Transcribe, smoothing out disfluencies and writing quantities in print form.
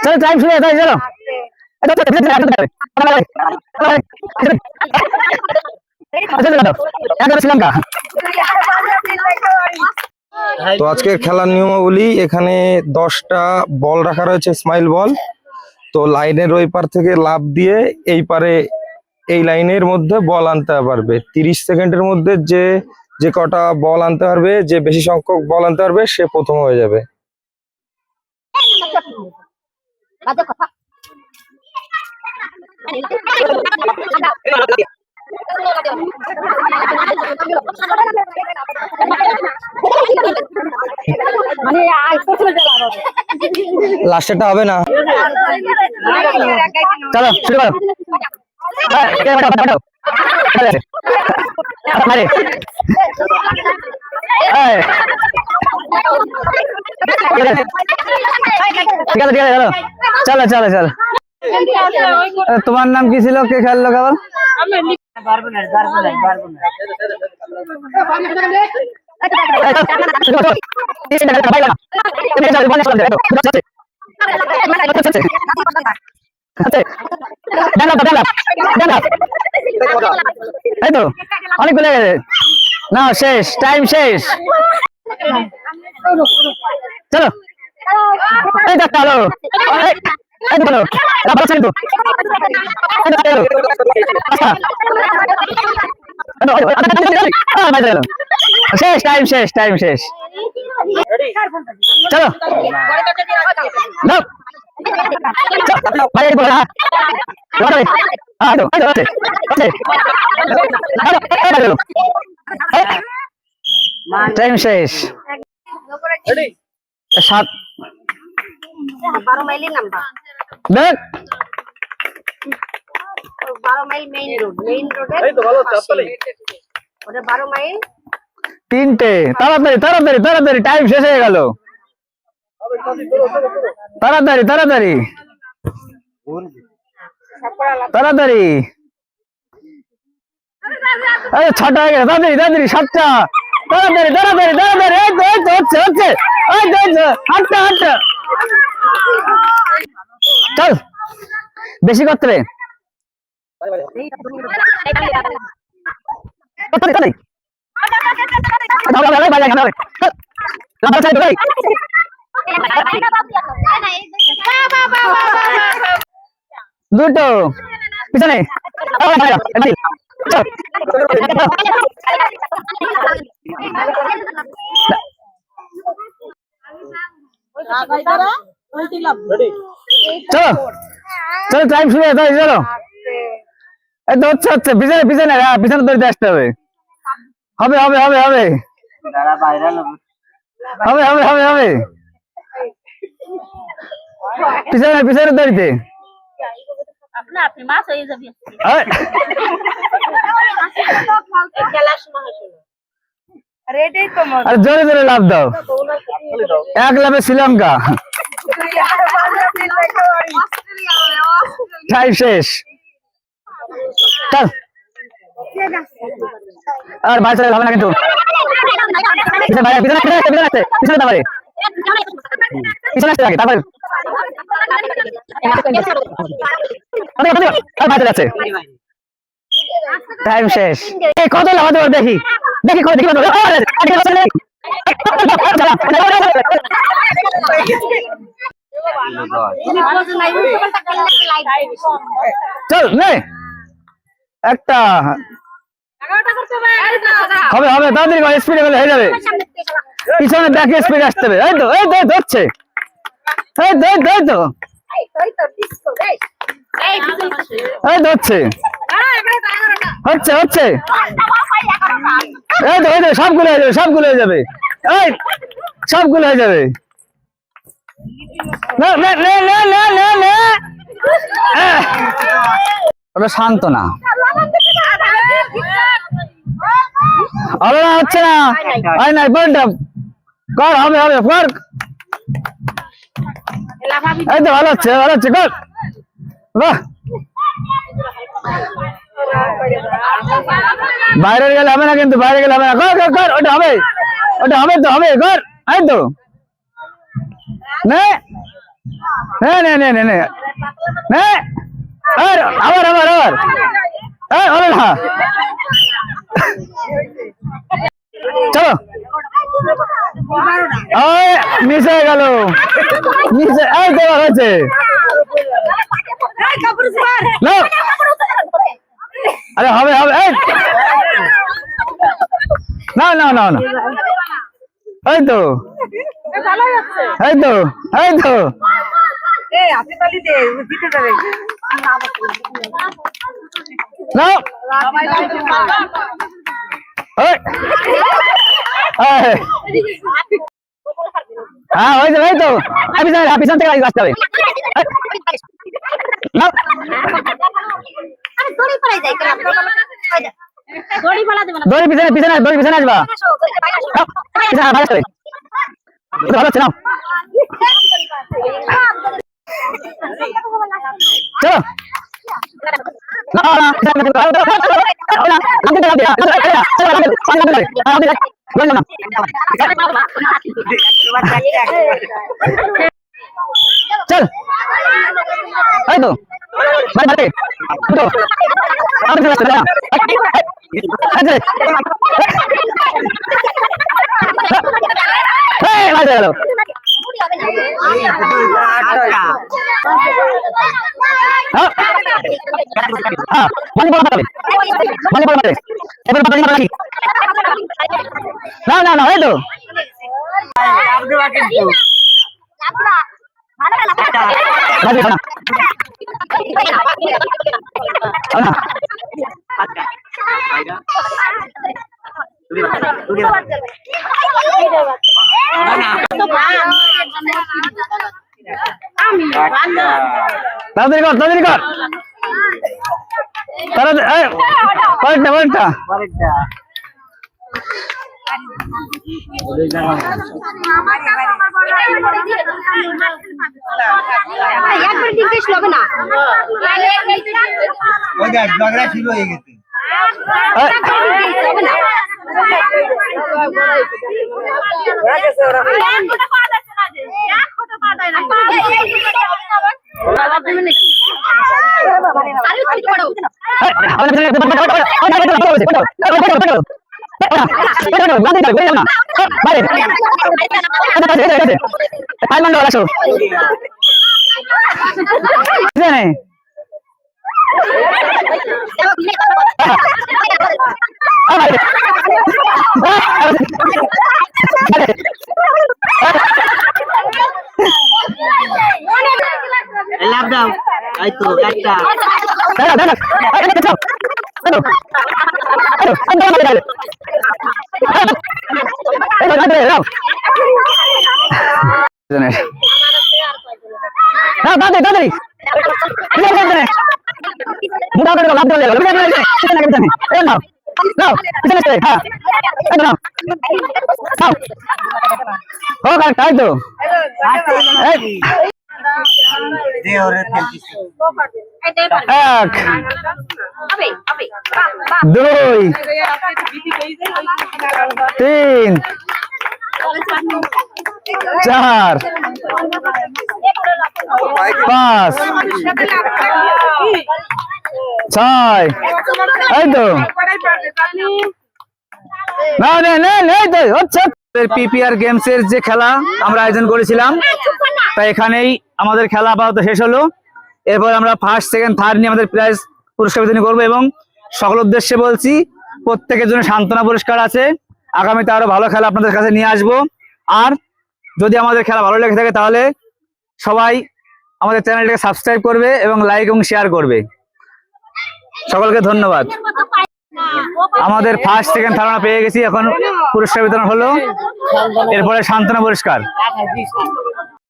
चलो टाइम शुरू है चलो श्रीलंका। তো আজকের খেলার নিয়মাবলী, এখানে 10টা বল রাখা রয়েছে, স্মাইল বল। তো লাইনের ওই পার থেকে লাফ দিয়ে এই পারে এই লাইনের মধ্যে বল আনতে পারবে। 30 সেকেন্ডের মধ্যে যে কটা বল আনতে পারবে, যে বেশি সংখ্যক বল আনতে পারবে, সে প্রথম হয়ে যাবে। লাস্টেরটা হবে না। चलो शुरू करो। चलो चलो चलो তোমার নাম কি ছিল? কে খেললো কেবল? অনেক গুলো না, শেষ, টাইম শেষ। চলো শেষ, টাইম শেষ, টাইম শেষ। চলো টাইম শেষ। 7 12 মাইলের নাম্বার। দেখ 12 মাইল মেইন রোডে এই তো ভালো চাপলে ওটা 12 মাইল 3টে। তাড়াতাড়ি তাড়াতাড়ি তাড়াতাড়ি, টাইম শেষ হয়ে গেল। তাড়াতাড়ি তাড়াতাড়ি তাড়াতাড়ি। এই 6টা হয়ে গেছে, তাড়াতাড়ি তাড়াতাড়ি। 7টা, তাড়াতাড়ি তাড়াতাড়ি তাড়াতাড়ি। এই তো এই তো হচ্ছে হচ্ছে। এই তো এই তো 8টা 8টা। চল বেশি করতে রে। দুটো পিছনে। চলো চলো টাইম শুরু হয়ে যায়। চলো এই তো হচ্ছে হচ্ছে। পিছনে পিছনে পিছনে দৌড়তে আসতে হবে। হবে হবে হবে হবে হবে হবে হবে হবে। পিছনে পিছনে দৌড়তে আর জোরে জোরে লাভ দাও। এক লাভে শ্রীলঙ্কা। টাইম শেষ। চল আর বাইরে চলে হবে না কিন্তু। পিছনে পিছনে পিছনে আসছে পিছনে তারপরে পিছনে আসতে লাগে তারপরে বাইরে যাচ্ছে। টাইম শেষ। কত লাগাতে পারো দেখি দেখি দেখি চল নে একটা হবে হবে। তাড়াতাড়ি স্পিডে গেলে হয়ে যাবে। পিছনে ব্যাকে স্পিড আসতে হবে। এই তো এই তো ধরছে। এই তো এই তো এই তো এই ধরছে। হচ্ছে হচ্ছে। এই তো এই তো সবগুলো হয়ে যাবে সবগুলো হয়ে যাবে। এই সবগুলো হয়ে যাবে। ওটা শান্ত না। হবে না, হচ্ছে না। হয় না, কর হবে হবে কর। এই তো ভালো হচ্ছে ভালো হচ্ছে কর। বাহ বাইরে গেলে হবে না কিন্তু, বাইরে গেলে হবে না। কর কর কর, ওটা হবে ওটা হবে তো হবে কর। এই তো নে নে নে নে নে নে নে আবার আবার আবার হলো না চলো মিস হয়ে গেল মিস এই দেওয়া হয়েছে না আরে হবে হবে এই না না না না এই তো এই তো এই তো না হ্যাঁ হয়ে যাবে এই তো পিছন থেকে আসতে হবে দড়ি পিছনে পিছনে দড়ি পিছনে আসবা ভালো হচ্ছে না চল এই তো না না না এই তো তাড়াতাড়ি কর তাড়াতাড়ি কর পরেরটা একবার জিজ্ঞেস হবে না ওই দেখ ঝগড়া শুরু হয়ে গেছে লাভ দাও এই তো একটা তাই তো দে ওরে খেলছিস এক দুই তিন চার পাঁচ ছয় এই তো না না না এই তো হচ্ছে পিপিআর গেমস এর যে খেলা আমরা আয়োজন করেছিলাম তাই এখানেই আমাদের খেলা আপাতত শেষ হলো। এরপর আমরা ফার্স্ট সেকেন্ড থার্ড নিয়ে আমাদের প্রাইজ পুরস্কার বিতরণ করবো এবং সকল উদ্দেশ্যে বলছি প্রত্যেকের জন্য সান্ত্বনা পুরস্কার আছে। আগামীতে আরো ভালো খেলা আপনাদের কাছে নিয়ে আসবো। আর যদি আমাদের খেলা ভালো লেগে থাকে তাহলে সবাই আমাদের চ্যানেলটাকে সাবস্ক্রাইব করবে এবং লাইক এবং শেয়ার করবে। সকলকে ধন্যবাদ। আমাদের ফার্স্ট সেকেন্ড থার্ড আমরা পেয়ে গেছি, এখন পুরস্কার বিতরণ হলো, এরপরে সান্ত্বনা পুরস্কার।